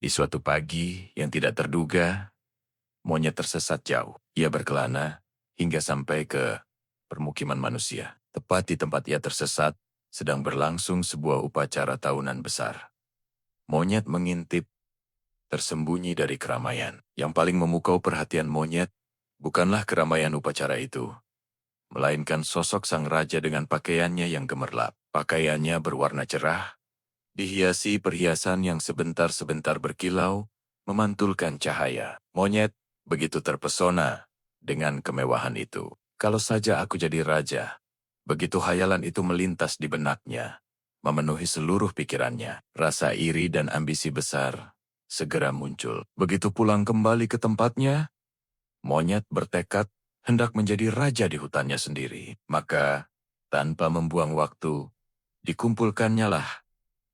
Di suatu pagi yang tidak terduga, monyet tersesat jauh. Ia berkelana hingga sampai ke permukiman manusia. Tepat di tempat ia tersesat, sedang berlangsung sebuah upacara tahunan besar. Monyet mengintip, tersembunyi dari keramaian. Yang paling memukau perhatian monyet bukanlah keramaian upacara itu, melainkan sosok sang raja dengan pakaiannya yang gemerlap. Pakaiannya berwarna cerah, dihiasi perhiasan yang sebentar-sebentar berkilau, memantulkan cahaya. Monyet begitu terpesona dengan kemewahan itu. Kalau saja aku jadi raja, begitu hayalan itu melintas di benaknya, memenuhi seluruh pikirannya. Rasa iri dan ambisi besar segera muncul. Begitu pulang kembali ke tempatnya, monyet bertekad hendak menjadi raja di hutannya sendiri. Maka, tanpa membuang waktu, dikumpulkannya lah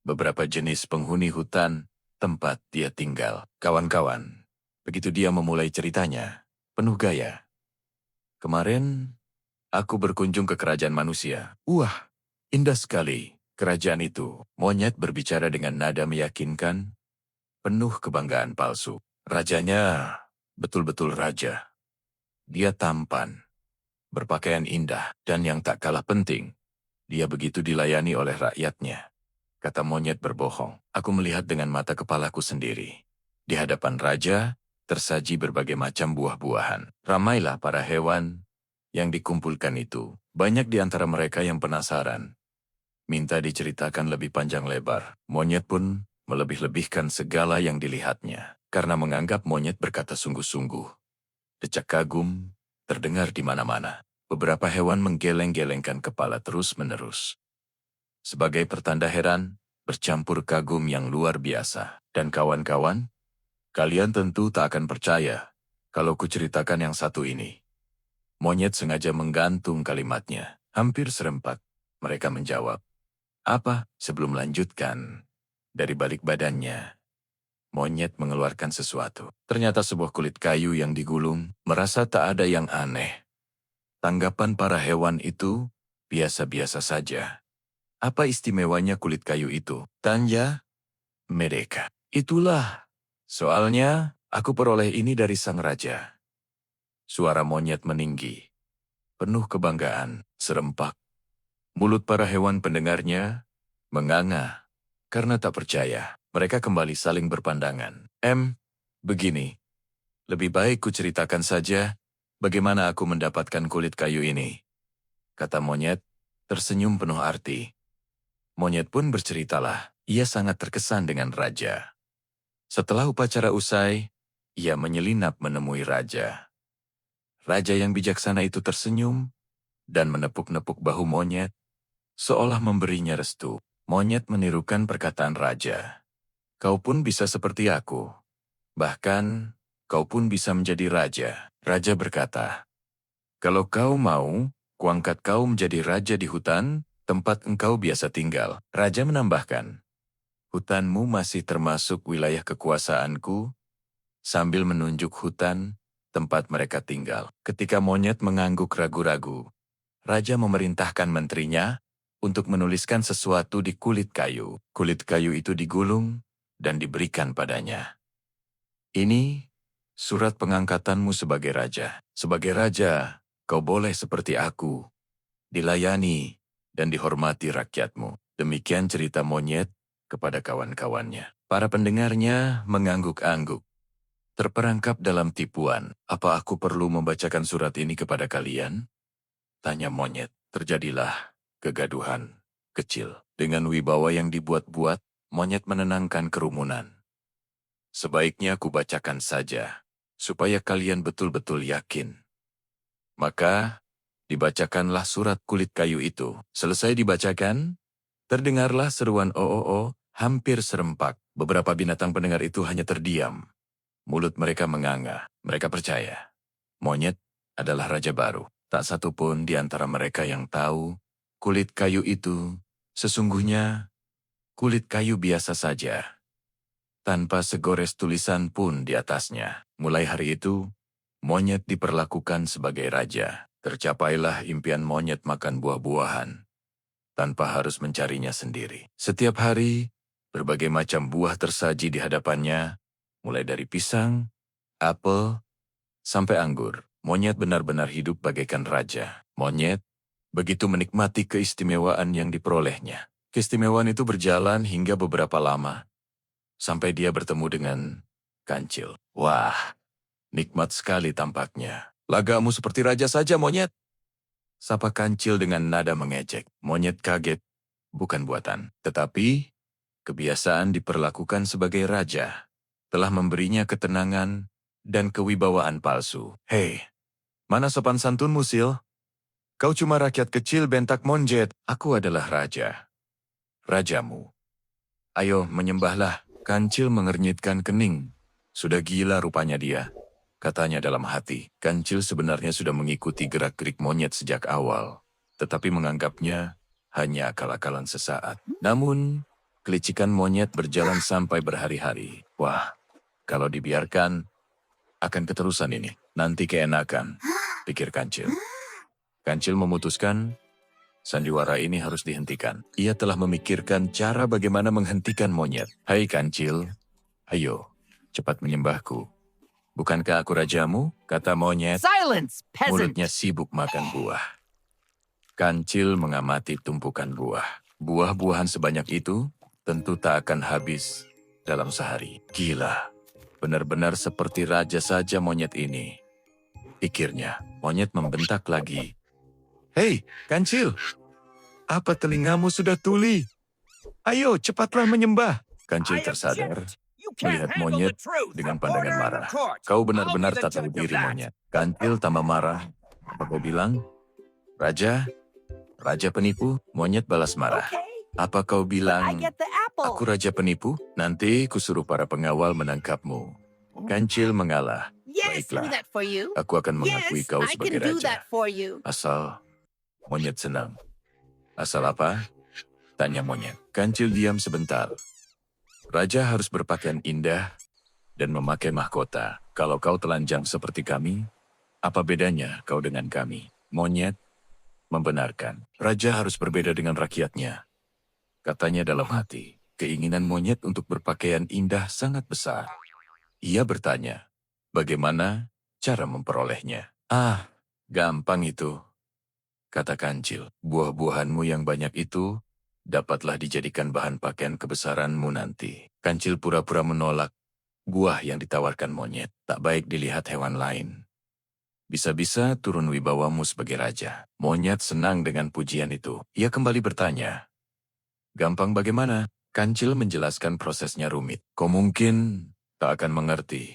beberapa jenis penghuni hutan tempat dia tinggal. Kawan-kawan, begitu dia memulai ceritanya, penuh gaya. Kemarin, aku berkunjung ke kerajaan manusia. Wah, indah sekali kerajaan itu. Monyet berbicara dengan nada meyakinkan, penuh kebanggaan palsu. Rajanya betul-betul raja. Dia tampan, berpakaian indah, dan yang tak kalah penting, dia begitu dilayani oleh rakyatnya. Kata monyet berbohong. Aku melihat dengan mata kepalaku sendiri. Di hadapan raja, tersaji berbagai macam buah-buahan. Ramailah para hewan yang dikumpulkan itu. Banyak di antara mereka yang penasaran. Minta diceritakan lebih panjang lebar. Monyet pun melebih-lebihkan segala yang dilihatnya. Karena menganggap monyet berkata sungguh-sungguh. Decak kagum terdengar di mana-mana. Beberapa hewan menggeleng-gelengkan kepala terus-menerus. Sebagai pertanda heran, bercampur kagum yang luar biasa. Dan kawan-kawan, kalian tentu tak akan percaya kalau kuceritakan yang satu ini. Monyet sengaja menggantung kalimatnya. Hampir serempak, mereka menjawab. Apa? Sebelum melanjutkan, dari balik badannya, monyet mengeluarkan sesuatu. Ternyata sebuah kulit kayu yang digulung, merasa tak ada yang aneh. Tanggapan para hewan itu biasa-biasa saja. Apa istimewanya kulit kayu itu? Tanya mereka. Itulah. Soalnya, aku peroleh ini dari sang raja. Suara monyet meninggi. Penuh kebanggaan, serempak. Mulut para hewan pendengarnya menganga. Karena tak percaya, mereka kembali saling berpandangan. Begini. Lebih baik kuceritakan saja bagaimana aku mendapatkan kulit kayu ini. Kata monyet, tersenyum penuh arti. Monyet pun berceritalah, ia sangat terkesan dengan raja. Setelah upacara usai, ia menyelinap menemui raja. Raja yang bijaksana itu tersenyum dan menepuk-nepuk bahu monyet, seolah memberinya restu. Monyet menirukan perkataan raja. Kau pun bisa seperti aku. Bahkan, kau pun bisa menjadi raja. Raja berkata, kalau kau mau, kuangkat kau menjadi raja di hutan, tempat engkau biasa tinggal. Raja menambahkan, hutanmu masih termasuk wilayah kekuasaanku, sambil menunjuk hutan, tempat mereka tinggal. Ketika monyet mengangguk ragu-ragu, raja memerintahkan menterinya untuk menuliskan sesuatu di kulit kayu. Kulit kayu itu digulung dan diberikan padanya. Ini surat pengangkatanmu sebagai raja. Sebagai raja, kau boleh seperti aku, dilayani dan dihormati rakyatmu. Demikian cerita monyet kepada kawan-kawannya. Para pendengarnya mengangguk-angguk. Terperangkap dalam tipuan, apa aku perlu membacakan surat ini kepada kalian? Tanya monyet. Terjadilah kegaduhan kecil. Dengan wibawa yang dibuat-buat, monyet menenangkan kerumunan. Sebaiknya aku bacakan saja, supaya kalian betul-betul yakin. Maka, dibacakanlah surat kulit kayu itu. Selesai dibacakan, terdengarlah seruan "o-o-o" hampir serempak. Beberapa binatang pendengar itu hanya terdiam. Mulut mereka menganga. Mereka percaya. Monyet adalah raja baru. Tak satu pun di antara mereka yang tahu kulit kayu itu sesungguhnya kulit kayu biasa saja. Tanpa segores tulisan pun di atasnya. Mulai hari itu, monyet diperlakukan sebagai raja. Tercapailah impian monyet makan buah-buahan tanpa harus mencarinya sendiri. Setiap hari, Berbagai macam buah tersaji di hadapannya, mulai dari pisang, apel, sampai anggur. Monyet benar-benar hidup bagaikan raja. Monyet begitu menikmati keistimewaan yang diperolehnya. Keistimewaan itu berjalan hingga beberapa lama, sampai dia bertemu dengan Kancil. Wah, nikmat sekali tampaknya. Lagamu seperti raja saja, Monyet. Sapa Kancil dengan nada mengejek. Monyet kaget, bukan buatan. Tetapi, kebiasaan diperlakukan sebagai raja telah memberinya ketenangan dan kewibawaan palsu. Hei, mana sopan santunmu, Sil? Kau cuma rakyat kecil bentak monjet. Aku adalah raja. Rajamu. Ayo, menyembahlah. Kancil mengernyitkan kening. Sudah gila rupanya dia, katanya dalam hati. Kancil sebenarnya sudah mengikuti gerak-gerik monyet sejak awal, tetapi menganggapnya hanya akal-akalan sesaat. Namun, kelicikan monyet berjalan sampai berhari-hari. Wah, kalau dibiarkan, akan keterusan ini. Nanti keenakan, pikir Kancil. Kancil memutuskan, sandiwara ini harus dihentikan. Ia telah memikirkan cara bagaimana menghentikan monyet. Hai Kancil, ayo, cepat menyembahku. Bukankah aku rajamu? Kata monyet. Silence, peasant! Mulutnya sibuk makan buah. Kancil mengamati tumpukan buah. Buah-buahan sebanyak itu tentu tak akan habis dalam sehari. Gila, benar-benar seperti raja saja monyet ini, pikirnya. Monyet membentak lagi. Hei, Kancil, apa telingamu sudah tuli? Ayo, cepatlah menyembah. Kancil tersadar, melihat monyet dengan pandangan marah. Kau benar-benar tak tahu diri, monyet. Kancil tambah marah. Apa kau bilang? Raja? Raja penipu? Monyet balas marah. Apa kau bilang, aku raja penipu? Nanti kusuruh para pengawal menangkapmu. Kancil mengalah. Baiklah, aku akan mengakui kau sebagai raja. Asal monyet senang. Asal apa? Tanya monyet. Kancil diam sebentar. Raja harus berpakaian indah dan memakai mahkota. Kalau kau telanjang seperti kami, apa bedanya kau dengan kami? Monyet membenarkan. Raja harus berbeda dengan rakyatnya, katanya dalam hati. Keinginan monyet untuk berpakaian indah sangat besar. Ia bertanya, bagaimana cara memperolehnya? Ah, gampang itu, kata Kancil. Buah-buahanmu yang banyak itu dapatlah dijadikan bahan pakaian kebesaranmu nanti. Kancil pura-pura menolak buah yang ditawarkan monyet. Tak baik dilihat hewan lain. Bisa-bisa turun wibawamu sebagai raja. Monyet senang dengan pujian itu. Ia kembali bertanya, gampang bagaimana? Kancil menjelaskan prosesnya rumit. Kau mungkin tak akan mengerti,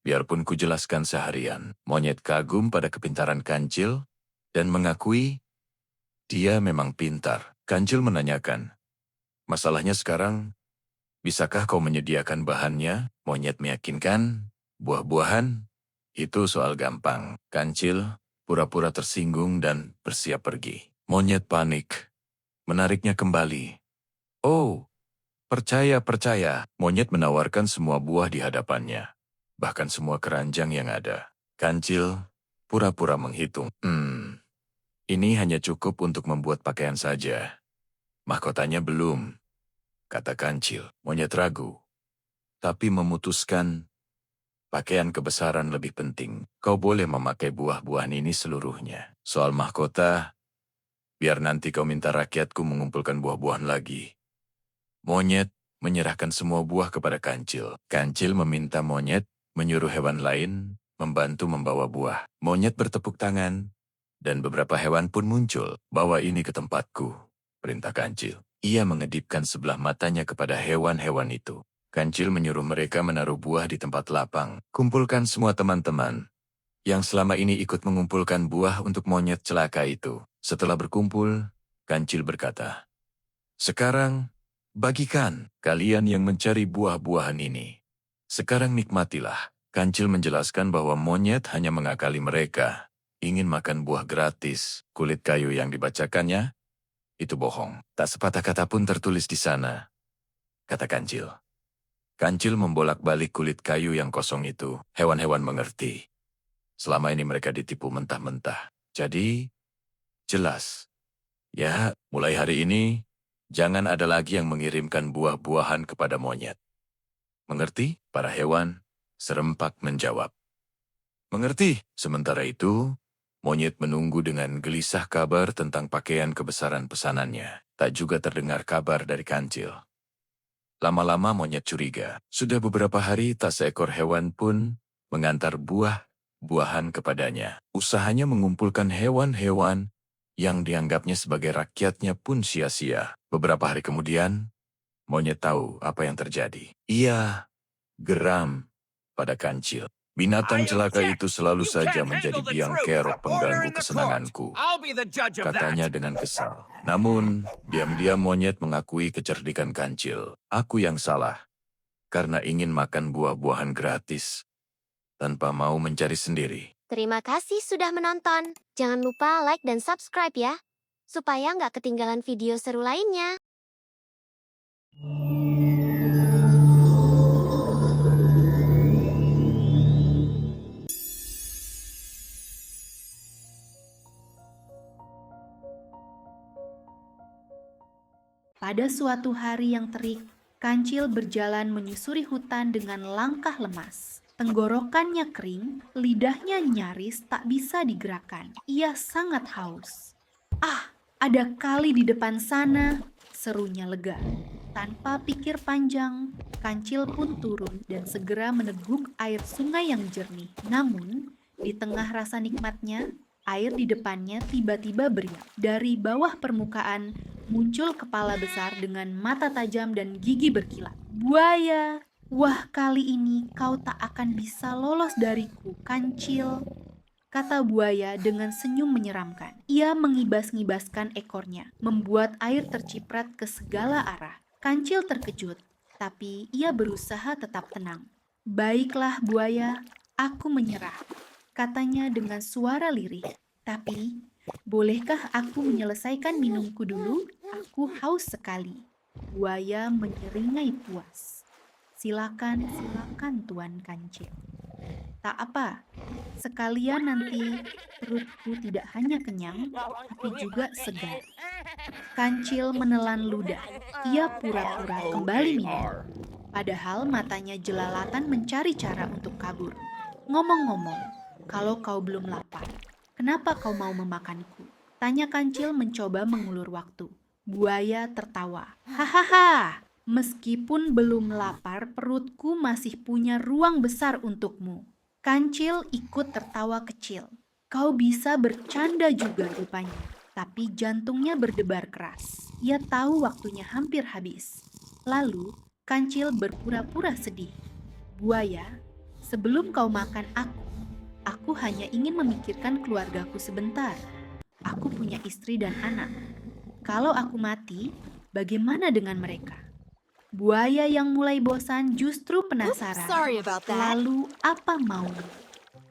biarpun kujelaskan seharian. Monyet kagum pada kepintaran Kancil dan mengakui dia memang pintar. Kancil menanyakan, masalahnya sekarang, bisakah kau menyediakan bahannya? Monyet meyakinkan, buah-buahan, itu soal gampang. Kancil pura-pura tersinggung dan bersiap pergi. Monyet panik, menariknya kembali. Oh, percaya. Monyet menawarkan semua buah di hadapannya, bahkan semua keranjang yang ada. Kancil pura-pura menghitung. Ini hanya cukup untuk membuat pakaian saja. Mahkotanya belum, kata Kancil. Monyet ragu, tapi memutuskan pakaian kebesaran lebih penting. Kau boleh memakai buah-buahan ini seluruhnya. Soal mahkota, biar nanti kau minta rakyatku mengumpulkan buah-buahan lagi. Monyet menyerahkan semua buah kepada Kancil. Kancil meminta monyet menyuruh hewan lain membantu membawa buah. Monyet bertepuk tangan, dan beberapa hewan pun muncul. Bawa ini ke tempatku, perintah Kancil. Ia mengedipkan sebelah matanya kepada hewan-hewan itu. Kancil menyuruh mereka menaruh buah di tempat lapang. Kumpulkan semua teman-teman yang selama ini ikut mengumpulkan buah untuk monyet celaka itu. Setelah berkumpul, Kancil berkata, sekarang, bagikan kalian yang mencari buah-buahan ini. Sekarang nikmatilah. Kancil menjelaskan bahwa monyet hanya mengakali mereka. Ingin makan buah gratis. Kulit kayu yang dibacakannya, itu bohong. Tak sepatah kata pun tertulis di sana, kata Kancil. Kancil membolak-balik kulit kayu yang kosong itu. Hewan-hewan mengerti. Selama ini mereka ditipu mentah-mentah. Jadi, jelas. Ya, mulai hari ini, Jangan ada lagi yang mengirimkan buah-buahan kepada monyet. Mengerti? Para hewan serempak menjawab. Mengerti. Sementara itu, monyet menunggu dengan gelisah kabar tentang pakaian kebesaran pesanannya. Tak juga terdengar kabar dari kancil. Lama-lama monyet curiga. Sudah beberapa hari tak seekor hewan pun mengantar buah-buahan kepadanya. Usahanya mengumpulkan hewan-hewan yang dianggapnya sebagai rakyatnya pun sia-sia. Beberapa hari kemudian, monyet tahu apa yang terjadi. Ia geram pada kancil. Binatang celaka itu selalu saja menjadi biang kerok pengganggu kesenanganku, katanya dengan kesal. Namun, diam-diam monyet mengakui kecerdikan kancil. Aku yang salah, karena ingin makan buah-buahan gratis, tanpa mau mencari sendiri. Terima kasih sudah menonton. Jangan lupa like dan subscribe ya, supaya nggak ketinggalan video seru lainnya. Pada suatu hari yang terik, Kancil berjalan menyusuri hutan dengan langkah lemas. Tenggorokannya kering, lidahnya nyaris tak bisa digerakkan. Ia sangat haus. "Ah, ada kali di depan sana," serunya lega. Tanpa pikir panjang, Kancil pun turun dan segera meneguk air sungai yang jernih. Namun, di tengah rasa nikmatnya, air di depannya tiba-tiba beriak. Dari bawah permukaan muncul kepala besar dengan mata tajam dan gigi berkilat. "Buaya! Wah, kali ini kau tak akan bisa lolos dariku, Kancil," kata buaya dengan senyum menyeramkan. Ia mengibas-ngibaskan ekornya, membuat air terciprat ke segala arah. Kancil terkejut, tapi ia berusaha tetap tenang. "Baiklah buaya, aku menyerah," katanya dengan suara lirih. "Tapi, bolehkah aku menyelesaikan minumku dulu? Aku haus sekali." Buaya menyeringai puas. Silakan Tuan Kancil." "Tak apa, sekalian nanti perutku tidak hanya kenyang, tapi juga segar." Kancil menelan ludah. Ia pura-pura kembali minum. Padahal matanya jelalatan mencari cara untuk kabur. "Ngomong-ngomong, kalau kau belum lapar, kenapa kau mau memakanku?" tanya Kancil mencoba mengulur waktu. Buaya tertawa. "Hahaha, meskipun belum lapar, perutku masih punya ruang besar untukmu." Kancil ikut tertawa kecil. Kau bisa bercanda juga rupanya. Tapi jantungnya berdebar keras. Ia tahu waktunya hampir habis. Lalu, Kancil berpura-pura sedih. "Buaya, sebelum kau makan aku hanya ingin memikirkan keluargaku sebentar. Aku punya istri dan anak. Kalau aku mati, bagaimana dengan mereka?" Buaya yang mulai bosan justru penasaran. Lalu apa maunya?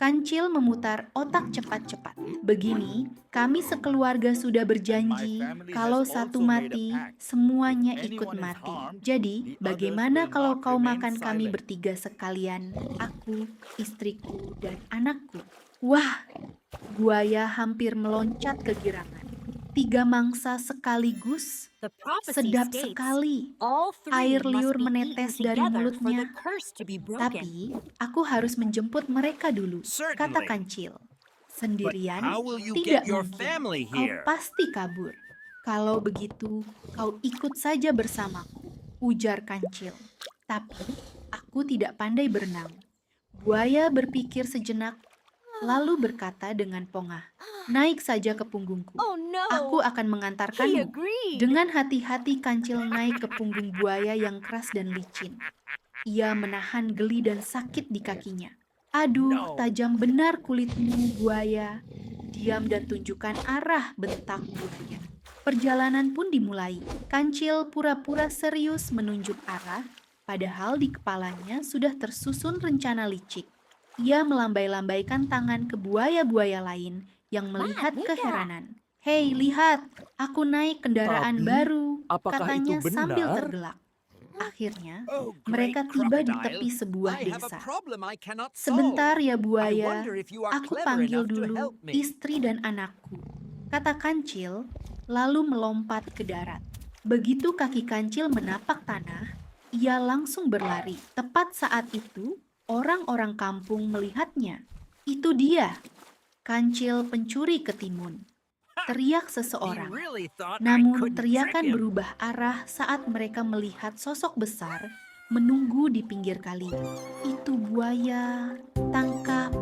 Kancil memutar otak cepat-cepat. "Begini, kami sekeluarga sudah berjanji kalau satu mati, semuanya ikut mati. Jadi, bagaimana kalau kau makan kami bertiga sekalian? Aku, istriku, dan anakku." Wah, buaya hampir meloncat kegirangan. 3 mangsa sekaligus? Sedap sekali. Air liur menetes dari mulutnya. "Tapi, aku harus menjemput mereka dulu," kata Kancil. "Sendirian? Tidak mungkin. Kau pasti kabur. Kalau begitu, kau ikut saja bersamaku," ujar Kancil. "Tapi, aku tidak pandai berenang." Buaya berpikir sejenak, lalu berkata dengan pongah, "Naik saja ke punggungku. Aku akan mengantarkanmu." Dengan hati-hati Kancil naik ke punggung buaya yang keras dan licin. Ia menahan geli dan sakit di kakinya. "Aduh, tajam benar kulitmu, buaya. Diam dan tunjukkan arah," bentak buaya. Perjalanan pun dimulai. Kancil pura-pura serius menunjuk arah, padahal di kepalanya sudah tersusun rencana licik. Ia melambai-lambaikan tangan ke buaya-buaya lain yang melihat keheranan. "Hei, lihat, aku naik kendaraan baru," katanya sambil tergelak. Akhirnya, mereka tiba di tepi sebuah desa. "Sebentar ya buaya, aku panggil dulu istri dan anakku," kata Kancil, lalu melompat ke darat. Begitu kaki Kancil menapak tanah, ia langsung berlari. Tepat saat itu, orang-orang kampung melihatnya. Itu dia, Kancil pencuri ketimun, teriak seseorang. Namun teriakan berubah arah saat mereka melihat sosok besar menunggu di pinggir kali. Itu buaya, tangkap,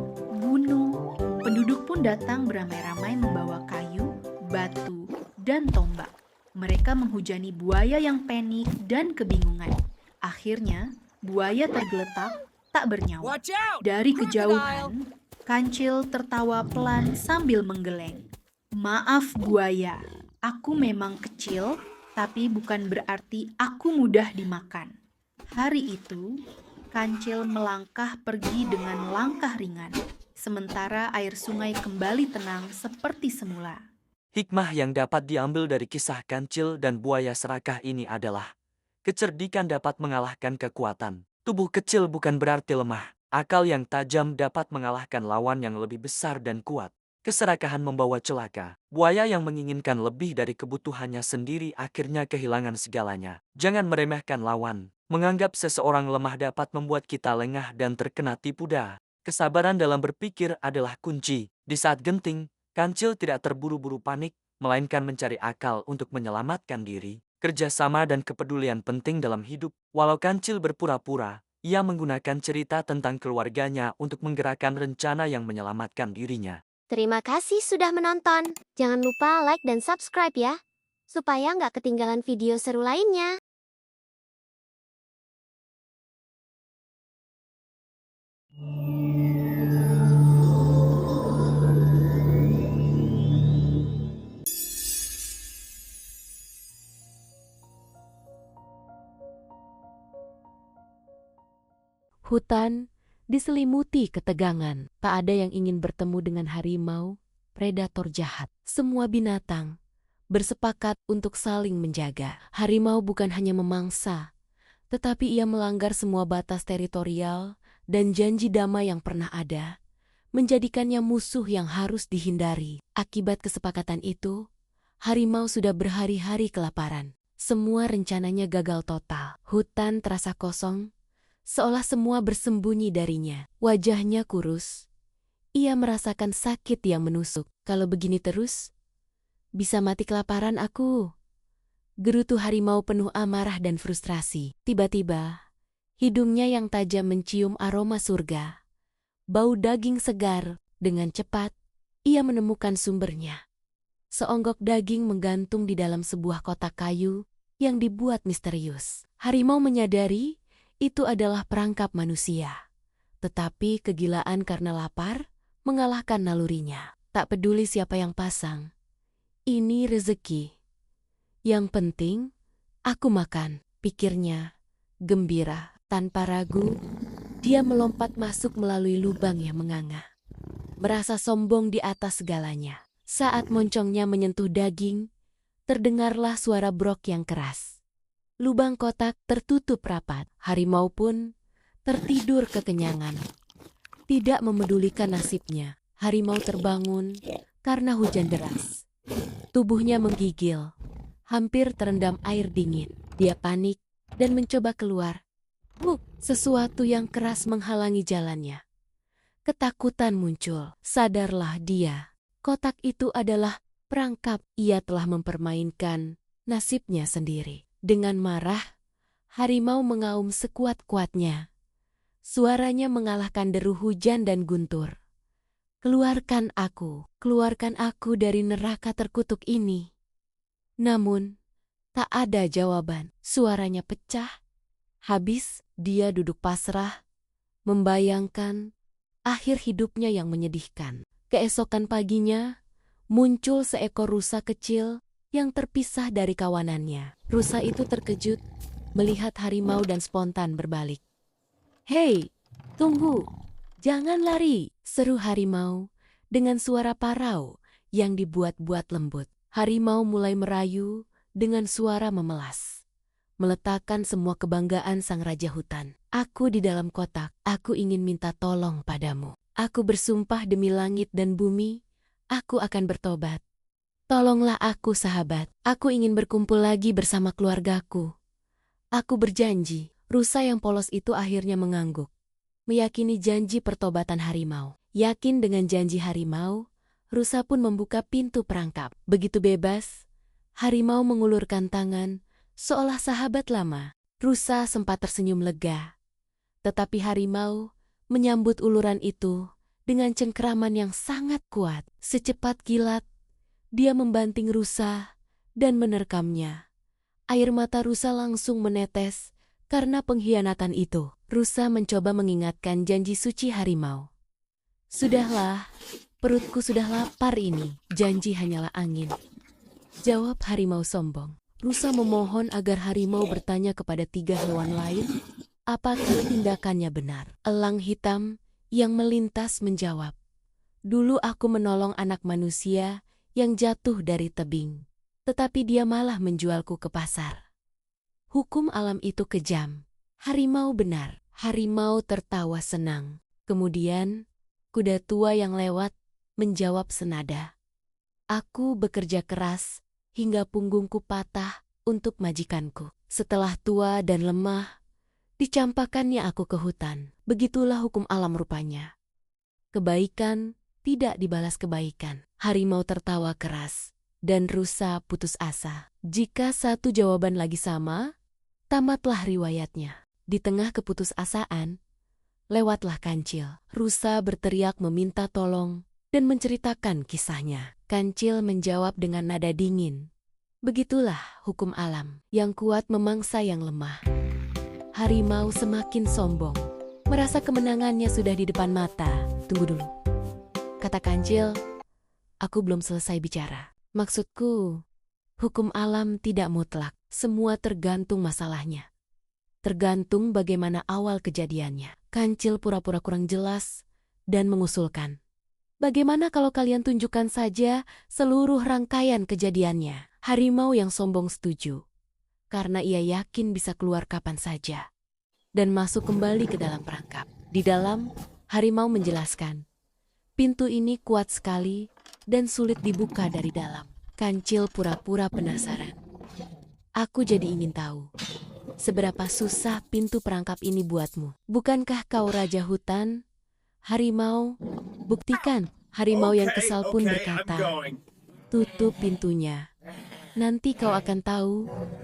bunuh. Penduduk pun datang beramai-ramai membawa kayu, batu, dan tombak. Mereka menghujani buaya yang panik dan kebingungan. Akhirnya, buaya tergeletak tak bernyawa. Dari kejauhan, Kancil tertawa pelan sambil menggeleng. Maaf buaya, aku memang kecil, tapi bukan berarti aku mudah dimakan. Hari itu, Kancil melangkah pergi dengan langkah ringan, sementara air sungai kembali tenang seperti semula. Hikmah yang dapat diambil dari kisah Kancil dan buaya serakah ini adalah kecerdikan dapat mengalahkan kekuatan. Tubuh kecil bukan berarti lemah. Akal yang tajam dapat mengalahkan lawan yang lebih besar dan kuat. Keserakahan membawa celaka. Buaya yang menginginkan lebih dari kebutuhannya sendiri akhirnya kehilangan segalanya. Jangan meremehkan lawan. Menganggap seseorang lemah dapat membuat kita lengah dan terkena tipu daya. Kesabaran dalam berpikir adalah kunci. Di saat genting, Kancil tidak terburu-buru panik, melainkan mencari akal untuk menyelamatkan diri. Kerjasama dan kepedulian penting dalam hidup. Walau Kancil berpura-pura, ia menggunakan cerita tentang keluarganya untuk menggerakkan rencana yang menyelamatkan dirinya. Terima kasih sudah menonton. Jangan lupa like dan subscribe ya, supaya nggak ketinggalan video seru lainnya. Hutan diselimuti ketegangan. Tak ada yang ingin bertemu dengan harimau, predator jahat. Semua binatang bersepakat untuk saling menjaga. Harimau bukan hanya memangsa, tetapi ia melanggar semua batas teritorial dan janji damai yang pernah ada, menjadikannya musuh yang harus dihindari. Akibat kesepakatan itu, harimau sudah berhari-hari kelaparan. Semua rencananya gagal total. Hutan terasa kosong, seolah semua bersembunyi darinya. Wajahnya kurus. Ia merasakan sakit yang menusuk. Kalau begini terus, bisa mati kelaparan aku. Gerutu harimau penuh amarah dan frustrasi. Tiba-tiba, hidungnya yang tajam mencium aroma surga. Bau daging segar. Dengan cepat, ia menemukan sumbernya. Seonggok daging menggantung di dalam sebuah kotak kayu yang dibuat misterius. Harimau menyadari itu adalah perangkap manusia. Tetapi kegilaan karena lapar mengalahkan nalurinya. Tak peduli siapa yang pasang. Ini rezeki. Yang penting, aku makan, pikirnya. Gembira, tanpa ragu, dia melompat masuk melalui lubang yang menganga. Merasa sombong di atas segalanya. Saat moncongnya menyentuh daging, terdengarlah suara brok yang keras. Lubang kotak tertutup rapat. Harimau pun tertidur kekenyangan. Tidak memedulikan nasibnya, harimau terbangun karena hujan deras. Tubuhnya menggigil, hampir terendam air dingin. Dia panik dan mencoba keluar. Sesuatu yang keras menghalangi jalannya. Ketakutan muncul. Sadarlah dia, kotak itu adalah perangkap. Ia telah mempermainkan nasibnya sendiri. Dengan marah, harimau mengaum sekuat-kuatnya. Suaranya mengalahkan deru hujan dan guntur. Keluarkan aku dari neraka terkutuk ini. Namun, tak ada jawaban. Suaranya pecah. Habis, dia duduk pasrah, membayangkan akhir hidupnya yang menyedihkan. Keesokan paginya, muncul seekor rusa kecil yang terpisah dari kawanannya. Rusa itu terkejut melihat harimau dan spontan berbalik. "Hei, tunggu! Jangan lari!" seru harimau dengan suara parau yang dibuat-buat lembut. Harimau mulai merayu dengan suara memelas, meletakkan semua kebanggaan sang raja hutan. "Aku di dalam kotak, aku ingin minta tolong padamu. Aku bersumpah demi langit dan bumi, aku akan bertobat. Tolonglah aku, sahabat. Aku ingin berkumpul lagi bersama keluargaku. Aku berjanji. Rusa yang polos itu akhirnya mengangguk, meyakini janji pertobatan harimau. Yakin dengan janji harimau, rusa pun membuka pintu perangkap. Begitu bebas, harimau mengulurkan tangan, seolah sahabat lama. Rusa sempat tersenyum lega. Tetapi harimau menyambut uluran itu dengan cengkeraman yang sangat kuat. Secepat kilat, dia membanting rusa dan menerkamnya. Air mata rusa langsung menetes karena pengkhianatan itu. Rusa mencoba mengingatkan janji suci harimau. Sudahlah, perutku sudah lapar ini. Janji hanyalah angin, jawab harimau sombong. Rusa memohon agar harimau bertanya kepada 3 hewan lain, apakah tindakannya benar. Elang hitam yang melintas menjawab, dulu aku menolong anak manusia yang jatuh dari tebing, tetapi dia malah menjualku ke pasar. Hukum alam itu kejam. Harimau benar. Harimau tertawa senang. Kemudian, kuda tua yang lewat menjawab senada. Aku bekerja keras hingga punggungku patah untuk majikanku. Setelah tua dan lemah, dicampakkannya aku ke hutan. Begitulah hukum alam rupanya. Kebaikan tidak dibalas kebaikan. Harimau tertawa keras, dan rusa putus asa. Jika satu jawaban lagi sama, tamatlah riwayatnya. Di tengah keputusasaan, lewatlah Kancil. Rusa berteriak meminta tolong dan menceritakan kisahnya. Kancil menjawab dengan nada dingin. Begitulah hukum alam, yang kuat memangsa yang lemah. Harimau semakin sombong, merasa kemenangannya sudah di depan mata. Tunggu dulu, kata Kancil. Aku belum selesai bicara. Maksudku, hukum alam tidak mutlak. Semua tergantung masalahnya. Tergantung bagaimana awal kejadiannya. Kancil pura-pura kurang jelas dan mengusulkan, bagaimana kalau kalian tunjukkan saja seluruh rangkaian kejadiannya? Harimau yang sombong setuju, karena ia yakin bisa keluar kapan saja dan masuk kembali ke dalam perangkap. Di dalam, harimau menjelaskan, pintu ini kuat sekali dan sulit dibuka dari dalam. Kancil pura-pura penasaran. Aku jadi ingin tahu, seberapa susah pintu perangkap ini buatmu? Bukankah kau raja hutan? Harimau, buktikan. Harimau yang kesal pun berkata, tutup pintunya. Nanti kau akan tahu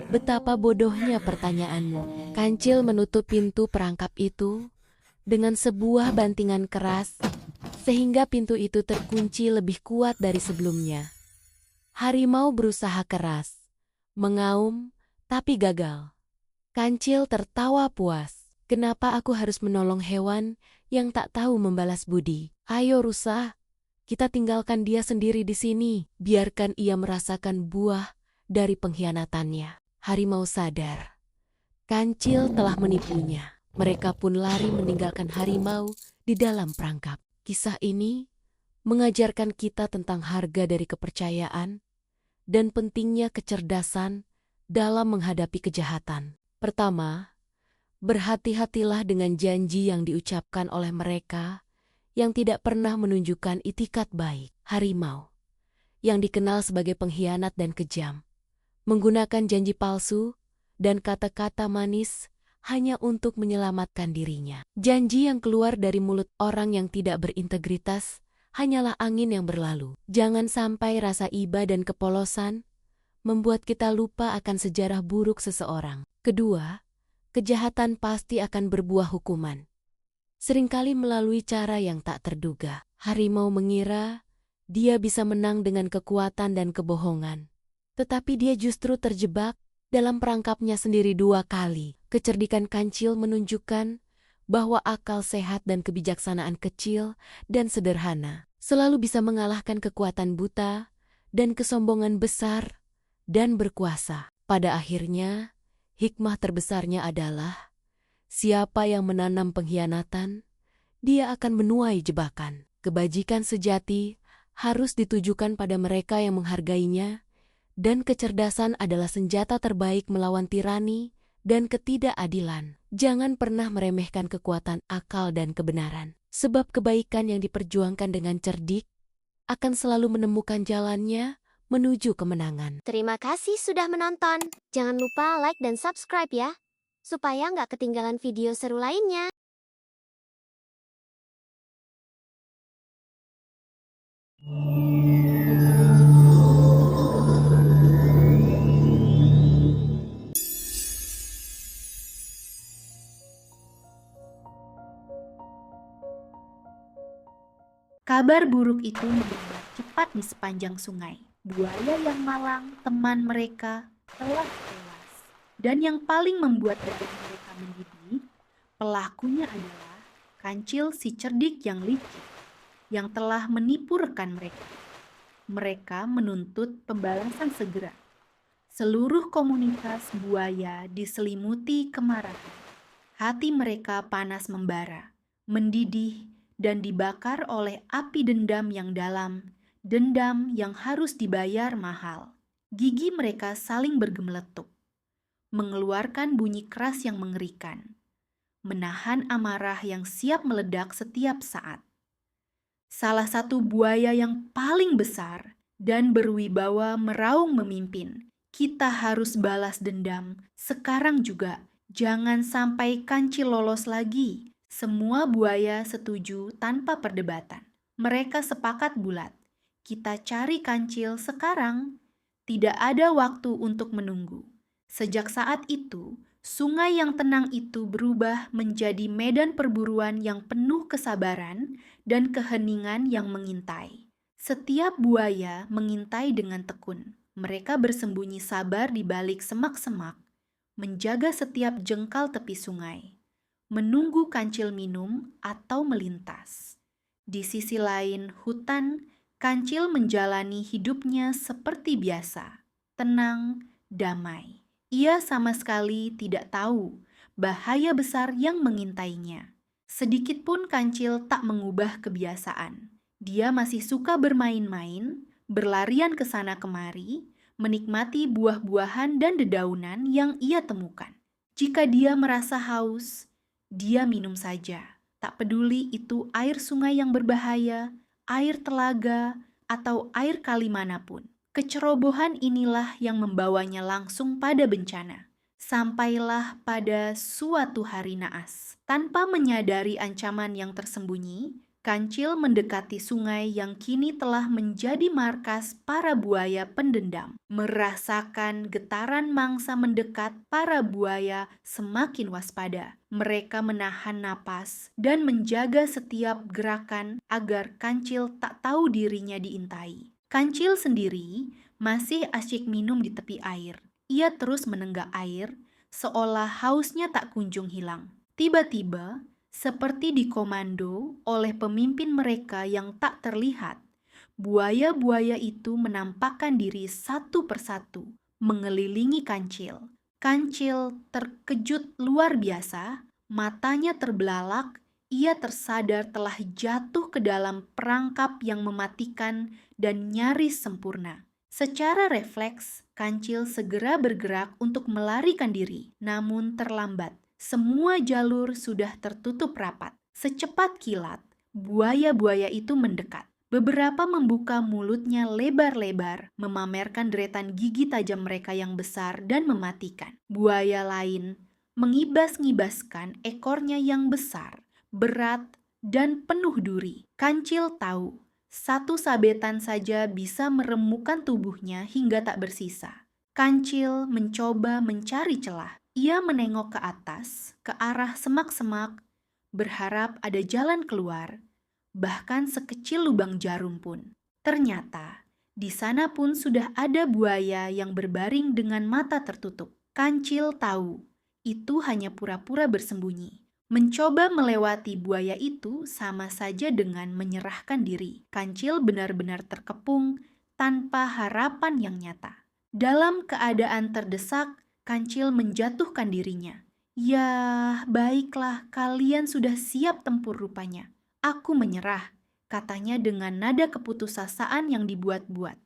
betapa bodohnya pertanyaanmu. Kancil menutup pintu perangkap itu dengan sebuah bantingan keras, sehingga pintu itu terkunci lebih kuat dari sebelumnya. Harimau berusaha keras, mengaum, tapi gagal. Kancil tertawa puas. Kenapa aku harus menolong hewan yang tak tahu membalas budi? Ayo rusa, kita tinggalkan dia sendiri di sini. Biarkan ia merasakan buah dari pengkhianatannya. Harimau sadar, Kancil telah menipunya. Mereka pun lari meninggalkan harimau di dalam perangkap. Kisah ini mengajarkan kita tentang harga dari kepercayaan dan pentingnya kecerdasan dalam menghadapi kejahatan. Pertama, berhati-hatilah dengan janji yang diucapkan oleh mereka yang tidak pernah menunjukkan itikat baik. Harimau, yang dikenal sebagai pengkhianat dan kejam, menggunakan janji palsu dan kata-kata manis hanya untuk menyelamatkan dirinya. Janji yang keluar dari mulut orang yang tidak berintegritas hanyalah angin yang berlalu. Jangan sampai rasa iba dan kepolosan membuat kita lupa akan sejarah buruk seseorang. Kedua, kejahatan pasti akan berbuah hukuman. Seringkali melalui cara yang tak terduga. Harimau mengira dia bisa menang dengan kekuatan dan kebohongan. Tetapi dia justru terjebak dalam perangkapnya sendiri 2 kali. Kecerdikan Kancil menunjukkan bahwa akal sehat dan kebijaksanaan kecil dan sederhana selalu bisa mengalahkan kekuatan buta dan kesombongan besar dan berkuasa. Pada akhirnya, hikmah terbesarnya adalah siapa yang menanam pengkhianatan, dia akan menuai jebakan. Kebajikan sejati harus ditujukan pada mereka yang menghargainya, dan kecerdasan adalah senjata terbaik melawan tirani dan ketidakadilan. Jangan pernah meremehkan kekuatan akal dan kebenaran, sebab kebaikan yang diperjuangkan dengan cerdik akan selalu menemukan jalannya menuju kemenangan. Terima kasih sudah menonton. Jangan lupa like dan subscribe ya, supaya nggak ketinggalan video seru lainnya. Kabar buruk itu menyebar cepat di sepanjang sungai. Buaya yang malang, teman mereka, telah tewas. Dan yang paling membuat darah mereka mendidih, pelakunya adalah kancil si cerdik yang licik, yang telah menipu rekan mereka. Mereka menuntut pembalasan segera. Seluruh komunitas buaya diselimuti kemarahan. Hati mereka panas membara, mendidih, dan dibakar oleh api dendam yang dalam, dendam yang harus dibayar mahal. Gigi mereka saling bergemeletup, mengeluarkan bunyi keras yang mengerikan, menahan amarah yang siap meledak setiap saat. Salah satu buaya yang paling besar dan berwibawa meraung memimpin, "Kita harus balas dendam, sekarang juga. Jangan sampai kancil lolos lagi." Semua buaya setuju tanpa perdebatan. Mereka sepakat bulat. Kita cari kancil sekarang. Tidak ada waktu untuk menunggu. Sejak saat itu, sungai yang tenang itu berubah menjadi medan perburuan yang penuh kesabaran dan keheningan yang mengintai. Setiap buaya mengintai dengan tekun. Mereka bersembunyi sabar di balik semak-semak, menjaga setiap jengkal tepi sungai, menunggu kancil minum atau melintas. Di sisi lain hutan, kancil menjalani hidupnya seperti biasa, tenang, damai. Ia sama sekali tidak tahu bahaya besar yang mengintainya. Sedikitpun kancil tak mengubah kebiasaan. Dia masih suka bermain-main, berlarian ke sana kemari, menikmati buah-buahan dan dedaunan yang ia temukan. Jika dia merasa haus, dia minum saja, tak peduli itu air sungai yang berbahaya, air telaga, atau air kali manapun. Kecerobohan inilah yang membawanya langsung pada bencana. Sampailah pada suatu hari naas. Tanpa menyadari ancaman yang tersembunyi, kancil mendekati sungai yang kini telah menjadi markas para buaya pendendam. Merasakan getaran mangsa mendekat, para buaya semakin waspada. Mereka menahan napas dan menjaga setiap gerakan agar kancil tak tahu dirinya diintai. Kancil sendiri masih asyik minum di tepi air. Ia terus menenggak air, seolah hausnya tak kunjung hilang. Tiba-tiba, seperti dikomando oleh pemimpin mereka yang tak terlihat, buaya-buaya itu menampakkan diri satu persatu, mengelilingi kancil. Kancil terkejut luar biasa, matanya terbelalak, ia tersadar telah jatuh ke dalam perangkap yang mematikan dan nyaris sempurna. Secara refleks, kancil segera bergerak untuk melarikan diri, namun terlambat. Semua jalur sudah tertutup rapat. Secepat kilat, buaya-buaya itu mendekat. Beberapa membuka mulutnya lebar-lebar, memamerkan deretan gigi tajam mereka yang besar dan mematikan. Buaya lain mengibas-ngibaskan ekornya yang besar, berat, dan penuh duri. Kancil tahu, satu sabetan saja bisa meremukkan tubuhnya hingga tak bersisa. Kancil mencoba mencari celah. Ia menengok ke atas, ke arah semak-semak, berharap ada jalan keluar, bahkan sekecil lubang jarum pun. Ternyata, di sana pun sudah ada buaya yang berbaring dengan mata tertutup. Kancil tahu, itu hanya pura-pura bersembunyi. Mencoba melewati buaya itu sama saja dengan menyerahkan diri. Kancil benar-benar terkepung tanpa harapan yang nyata. Dalam keadaan terdesak, Kancil menjatuhkan dirinya. "Ya, baiklah, kalian sudah siap tempur rupanya. Aku menyerah," katanya dengan nada keputusasaan yang dibuat-buat.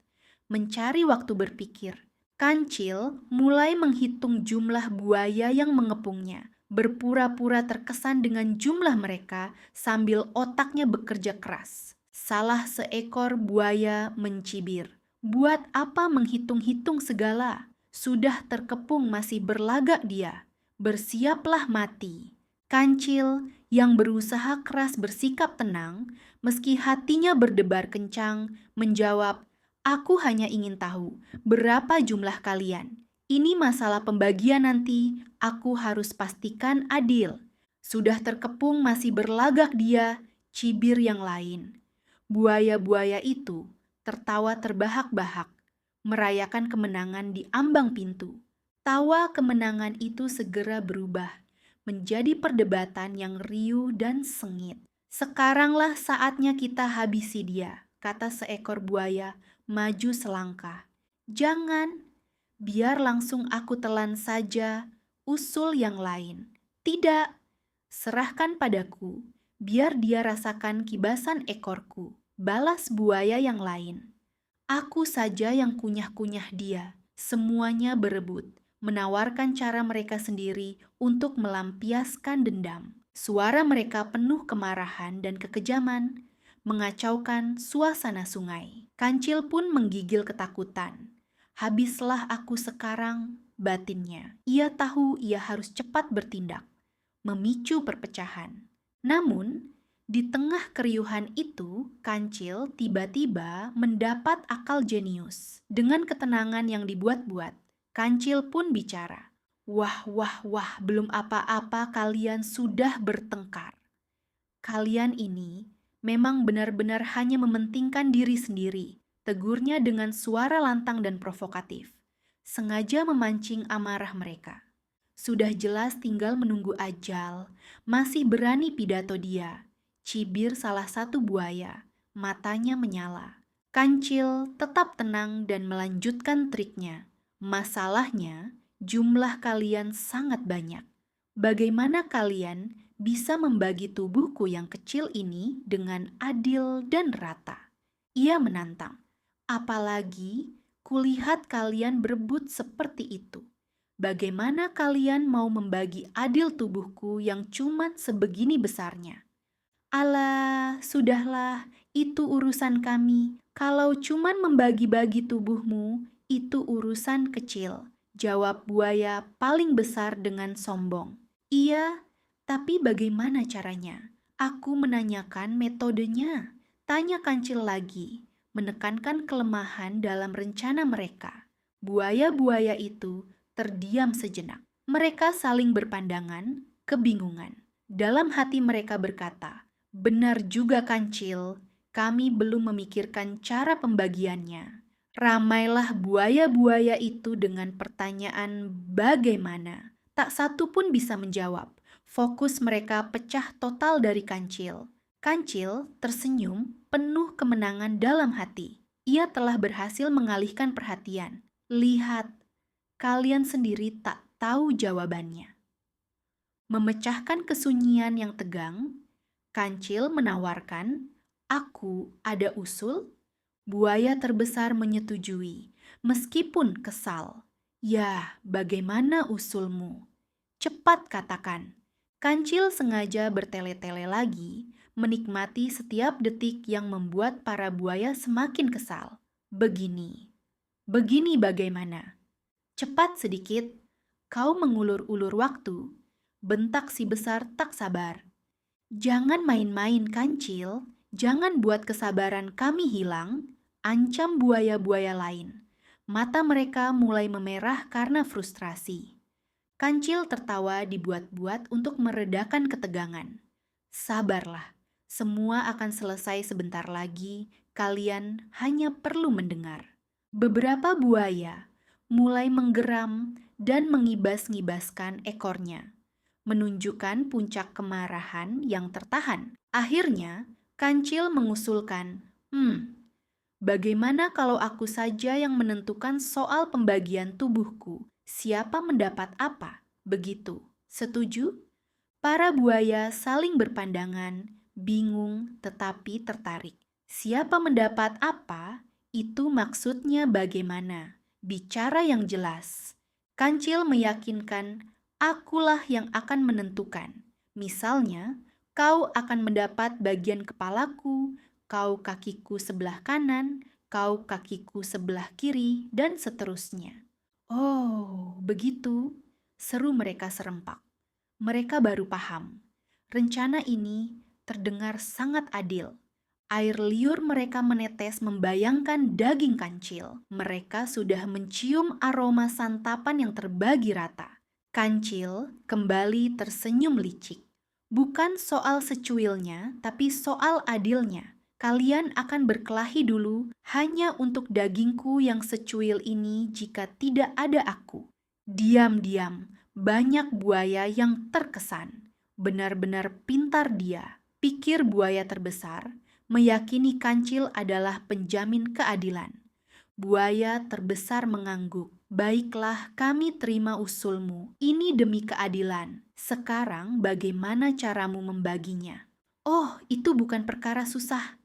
Mencari waktu berpikir, Kancil mulai menghitung jumlah buaya yang mengepungnya, berpura-pura terkesan dengan jumlah mereka sambil otaknya bekerja keras. Salah seekor buaya mencibir, Buat apa menghitung-hitung segala? Sudah terkepung masih berlagak dia. Bersiaplah mati. Kancil yang berusaha keras bersikap tenang, meski hatinya berdebar kencang, menjawab, "Aku hanya ingin tahu berapa jumlah kalian. Ini masalah pembagian nanti, aku harus pastikan adil." Sudah terkepung masih berlagak dia, cibir yang lain. Buaya-buaya itu tertawa terbahak-bahak, merayakan kemenangan di ambang pintu. Tawa kemenangan itu segera berubah menjadi perdebatan yang riuh dan sengit. "Sekaranglah saatnya kita habisi dia," kata seekor buaya maju selangkah. "Jangan, biar langsung aku telan saja," usul yang lain. "Tidak, serahkan padaku, biar dia rasakan kibasan ekorku," balas buaya yang lain. "Aku saja yang kunyah-kunyah dia." Semuanya berebut, menawarkan cara mereka sendiri untuk melampiaskan dendam. Suara mereka penuh kemarahan dan kekejaman, mengacaukan suasana sungai. Kancil pun menggigil ketakutan. "Habislah aku sekarang," batinnya. Ia tahu ia harus cepat bertindak, memicu perpecahan. Namun, di tengah keriuhan itu, Kancil tiba-tiba mendapat akal jenius. Dengan ketenangan yang dibuat-buat, Kancil pun bicara. "Wah, wah, wah, belum apa-apa kalian sudah bertengkar. Kalian ini memang benar-benar hanya mementingkan diri sendiri," tegurnya dengan suara lantang dan provokatif, sengaja memancing amarah mereka. Sudah jelas tinggal menunggu ajal, masih berani pidato dia. Cibir salah satu buaya, matanya menyala. Kancil tetap tenang dan melanjutkan triknya. "Masalahnya, jumlah kalian sangat banyak. Bagaimana kalian bisa membagi tubuhku yang kecil ini dengan adil dan rata?" Ia menantang. "Apalagi kulihat kalian berebut seperti itu. Bagaimana kalian mau membagi adil tubuhku yang cuma sebegini besarnya?" "Alah, sudahlah, itu urusan kami. Kalau cuman membagi-bagi tubuhmu, itu urusan kecil," jawab buaya paling besar dengan sombong. "Iya, tapi bagaimana caranya? Aku menanyakan metodenya," tanya Kancil lagi, menekankan kelemahan dalam rencana mereka. Buaya-buaya itu terdiam sejenak. Mereka saling berpandangan, kebingungan. Dalam hati mereka berkata, "Benar juga Kancil, kami belum memikirkan cara pembagiannya." Ramailah buaya-buaya itu dengan pertanyaan bagaimana. Tak satu pun bisa menjawab. Fokus mereka pecah total dari Kancil. Kancil tersenyum penuh kemenangan dalam hati. Ia telah berhasil mengalihkan perhatian. "Lihat, kalian sendiri tak tahu jawabannya." Memecahkan kesunyian yang tegang, Kancil menawarkan, "Aku ada usul." Buaya terbesar menyetujui, meskipun kesal. "Ya, bagaimana usulmu? Cepat katakan." Kancil sengaja bertele-tele lagi, menikmati setiap detik yang membuat para buaya semakin kesal. Begini bagaimana? Cepat sedikit, kau mengulur-ulur waktu," bentak si besar tak sabar. "Jangan main-main Kancil, jangan buat kesabaran kami hilang," ancam buaya-buaya lain. Mata mereka mulai memerah karena frustrasi. Kancil tertawa dibuat-buat untuk meredakan ketegangan. "Sabarlah, semua akan selesai sebentar lagi, kalian hanya perlu mendengar." Beberapa buaya mulai menggeram dan mengibas-ngibaskan ekornya, menunjukkan puncak kemarahan yang tertahan. Akhirnya, Kancil mengusulkan, "Bagaimana kalau aku saja yang menentukan soal pembagian tubuhku? Siapa mendapat apa?" Begitu. Setuju? Para buaya saling berpandangan, bingung tetapi tertarik. Siapa mendapat apa? Itu maksudnya bagaimana? Bicara yang jelas. Kancil meyakinkan, "Akulah yang akan menentukan. Misalnya, kau akan mendapat bagian kepalaku, kau kakiku sebelah kanan, kau kakiku sebelah kiri, dan seterusnya. Oh, begitu, seru mereka serempak. Mereka baru paham. Rencana ini terdengar sangat adil. Air liur mereka menetes membayangkan daging kancil. Mereka sudah mencium aroma santapan yang terbagi rata. Kancil kembali tersenyum licik. Bukan soal secuilnya, tapi soal adilnya. Kalian akan berkelahi dulu hanya untuk dagingku yang secuil ini jika tidak ada aku. Diam-diam, banyak buaya yang terkesan. Benar-benar pintar dia, pikir buaya terbesar, meyakini kancil adalah penjamin keadilan. Buaya terbesar mengangguk. Baiklah, kami terima usulmu. Ini demi keadilan. Sekarang bagaimana caramu membaginya? Oh, itu bukan perkara susah,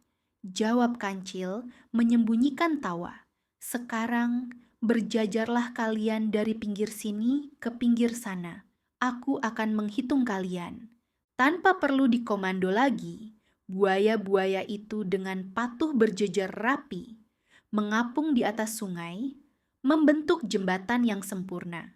jawab kancil menyembunyikan tawa. Sekarang berjajarlah kalian dari pinggir sini ke pinggir sana. Aku akan menghitung kalian. Tanpa perlu dikomando lagi, buaya-buaya itu dengan patuh berjejer rapi, mengapung di atas sungai, membentuk jembatan yang sempurna.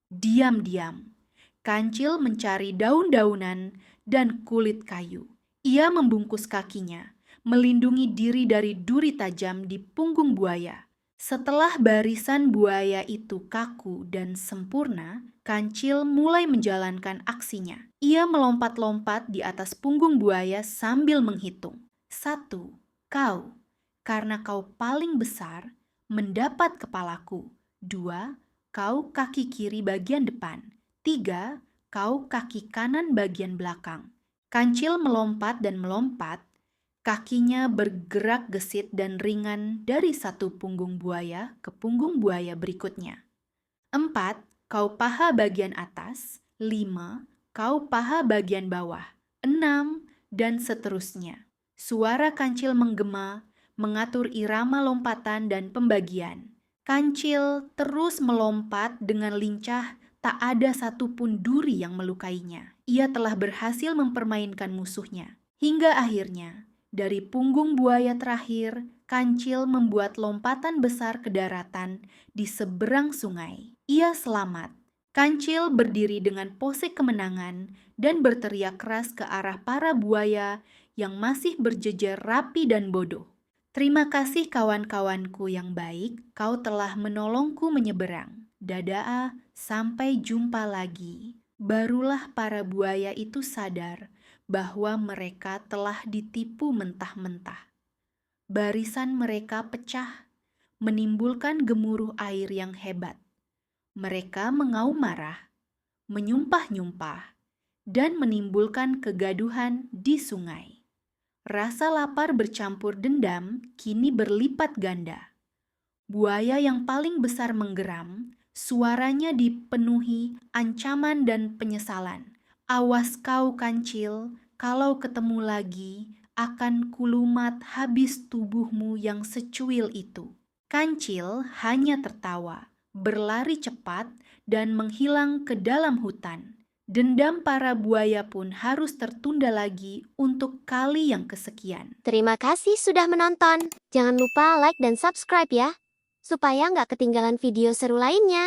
Diam-diam, kancil mencari daun-daunan dan kulit kayu. Ia membungkus kakinya, melindungi diri dari duri tajam di punggung buaya. Setelah barisan buaya itu kaku dan sempurna, kancil mulai menjalankan aksinya. Ia melompat-lompat di atas punggung buaya sambil menghitung. 1, kau, karena kau paling besar, mendapat kepalaku. 2, kau kaki kiri bagian depan. 3, kau kaki kanan bagian belakang. Kancil melompat dan melompat. Kakinya bergerak gesit dan ringan dari satu punggung buaya ke punggung buaya berikutnya. 4, kau paha bagian atas. 5, kau paha bagian bawah. 6, dan seterusnya. Suara kancil menggema, mengatur irama lompatan dan pembagian. Kancil terus melompat dengan lincah, tak ada satupun duri yang melukainya. Ia telah berhasil mempermainkan musuhnya. Hingga akhirnya, dari punggung buaya terakhir, kancil membuat lompatan besar ke daratan di seberang sungai. Ia selamat. Kancil berdiri dengan pose kemenangan dan berteriak keras ke arah para buaya yang masih berjejer rapi dan bodoh. Terima kasih kawan-kawanku yang baik, kau telah menolongku menyeberang. Dadah, sampai jumpa lagi. Barulah para buaya itu sadar bahwa mereka telah ditipu mentah-mentah. Barisan mereka pecah, menimbulkan gemuruh air yang hebat. Mereka mengaum marah, menyumpah-nyumpah, dan menimbulkan kegaduhan di sungai. Rasa lapar bercampur dendam kini berlipat ganda. Buaya yang paling besar menggeram, suaranya dipenuhi ancaman dan penyesalan. Awas kau kancil, kalau ketemu lagi akan kulumat habis tubuhmu yang secuil itu. Kancil hanya tertawa, berlari cepat dan menghilang ke dalam hutan. Dendam para buaya pun harus tertunda lagi untuk kali yang kesekian. Terima kasih sudah menonton. Jangan lupa like dan subscribe ya, supaya nggak ketinggalan video seru lainnya.